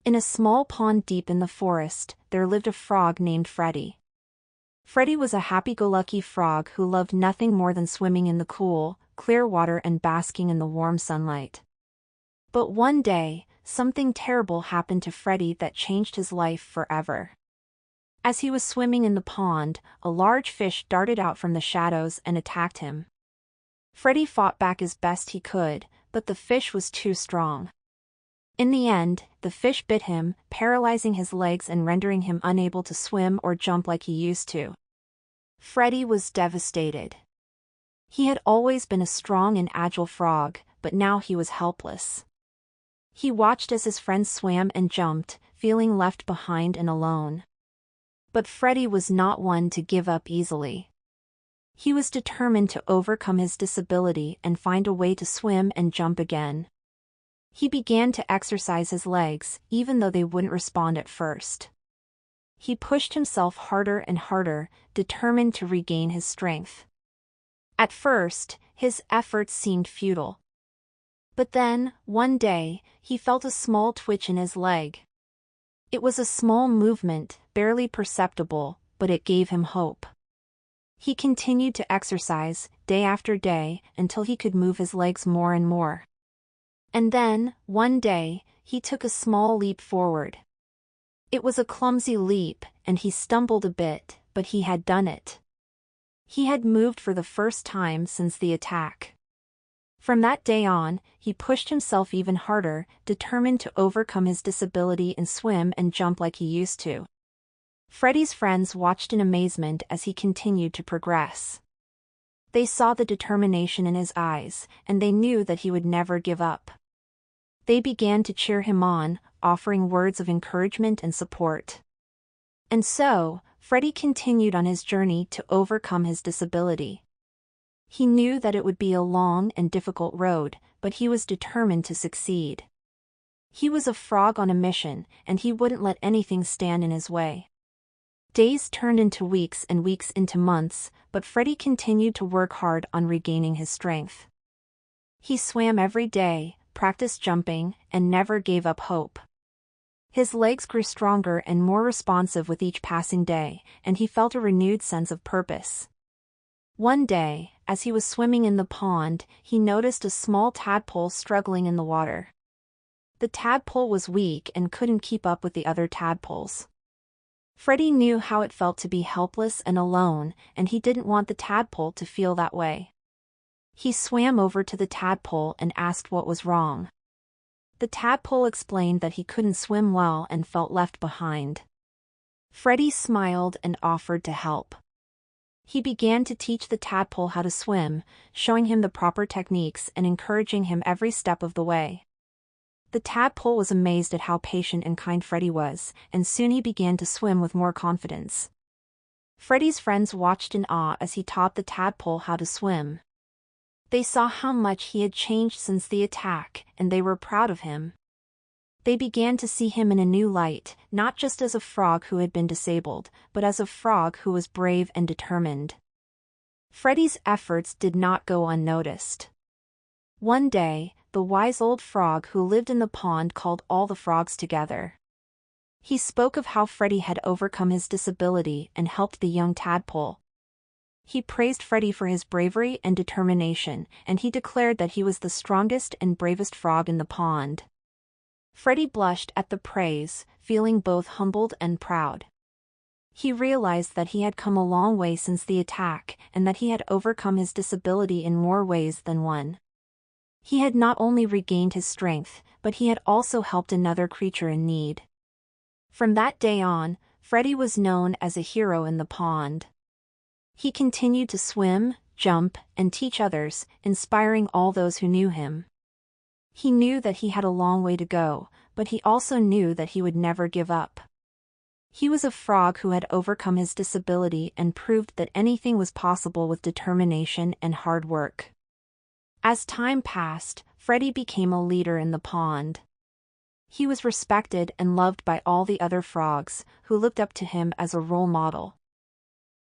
In a small pond deep in the forest, there lived a frog named Freddy. Freddy was a happy-go-lucky frog who loved nothing more than swimming in the cool, clear water and basking in the warm sunlight. But one day, something terrible happened to Freddy that changed his life forever. As he was swimming in the pond, a large fish darted out from the shadows and attacked him. Freddy fought back as best he could, but the fish was too strong. In the end, the fish bit him, paralyzing his legs and rendering him unable to swim or jump like he used to. Freddy was devastated. He had always been a strong and agile frog, but now he was helpless. He watched as his friends swam and jumped, feeling left behind and alone. But Freddy was not one to give up easily. He was determined to overcome his disability and find a way to swim and jump again. He began to exercise his legs, even though they wouldn't respond at first. He pushed himself harder and harder, determined to regain his strength. At first, his efforts seemed futile. But then, one day, he felt a small twitch in his leg. It was a small movement, barely perceptible, but it gave him hope. He continued to exercise, day after day, until he could move his legs more and more. And then, one day, he took a small leap forward. It was a clumsy leap, and he stumbled a bit, but he had done it. He had moved for the first time since the attack. From that day on, he pushed himself even harder, determined to overcome his disability and swim and jump like he used to. Freddy's friends watched in amazement as he continued to progress. They saw the determination in his eyes, and they knew that he would never give up. They began to cheer him on, offering words of encouragement and support. And so, Freddy continued on his journey to overcome his disability. He knew that it would be a long and difficult road, but he was determined to succeed. He was a frog on a mission, and he wouldn't let anything stand in his way. Days turned into weeks and weeks into months, but Freddy continued to work hard on regaining his strength. He swam every day, practiced jumping, and never gave up hope. His legs grew stronger and more responsive with each passing day, and he felt a renewed sense of purpose. One day, as he was swimming in the pond, he noticed a small tadpole struggling in the water. The tadpole was weak and couldn't keep up with the other tadpoles. Freddy knew how it felt to be helpless and alone, and he didn't want the tadpole to feel that way. He swam over to the tadpole and asked what was wrong. The tadpole explained that he couldn't swim well and felt left behind. Freddy smiled and offered to help. He began to teach the tadpole how to swim, showing him the proper techniques and encouraging him every step of the way. The tadpole was amazed at how patient and kind Freddy was, and soon he began to swim with more confidence. Freddy's friends watched in awe as he taught the tadpole how to swim. They saw how much he had changed since the attack, and they were proud of him. They began to see him in a new light, not just as a frog who had been disabled, but as a frog who was brave and determined. Freddy's efforts did not go unnoticed. One day, the wise old frog who lived in the pond called all the frogs together. He spoke of how Freddy had overcome his disability and helped the young tadpole. He praised Freddy for his bravery and determination, and he declared that he was the strongest and bravest frog in the pond. Freddy blushed at the praise, feeling both humbled and proud. He realized that he had come a long way since the attack, and that he had overcome his disability in more ways than one. He had not only regained his strength, but he had also helped another creature in need. From that day on, Freddy was known as a hero in the pond. He continued to swim, jump, and teach others, inspiring all those who knew him. He knew that he had a long way to go, but he also knew that he would never give up. He was a frog who had overcome his disability and proved that anything was possible with determination and hard work. As time passed, Freddy became a leader in the pond. He was respected and loved by all the other frogs, who looked up to him as a role model.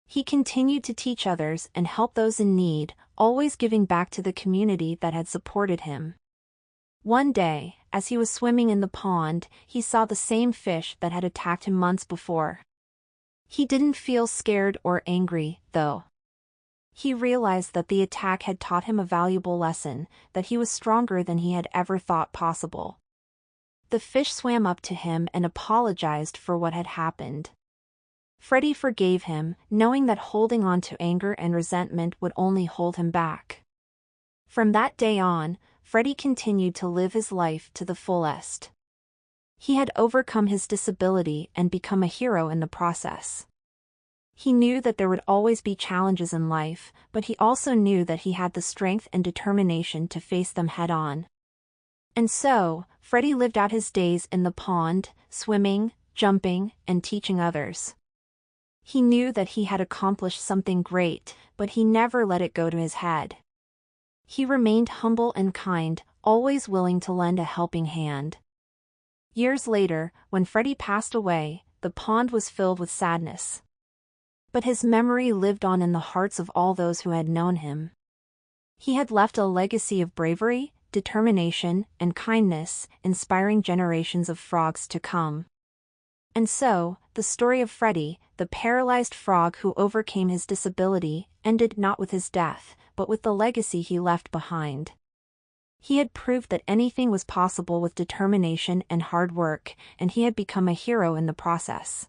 He continued to teach others and help those in need, always giving back to the community that had supported him. One day, as he was swimming in the pond, he saw the same fish that had attacked him months before. He didn't feel scared or angry, though. He realized that the attack had taught him a valuable lesson, that he was stronger than he had ever thought possible. The fish swam up to him and apologized for what had happened. Freddy forgave him, knowing that holding on to anger and resentment would only hold him back. From that day on, Freddy continued to live his life to the fullest. He had overcome his disability and become a hero in the process. He knew that there would always be challenges in life, but he also knew that he had the strength and determination to face them head-on. And so, Freddy lived out his days in the pond, swimming, jumping, and teaching others. He knew that he had accomplished something great, but he never let it go to his head. He remained humble and kind, always willing to lend a helping hand. Years later, when Freddy passed away, the pond was filled with sadness. But his memory lived on in the hearts of all those who had known him. He had left a legacy of bravery, determination, and kindness, inspiring generations of frogs to come. And so, the story of Freddy, the paralyzed frog who overcame his disability, ended not with his death, but with the legacy he left behind. He had proved that anything was possible with determination and hard work, and he had become a hero in the process.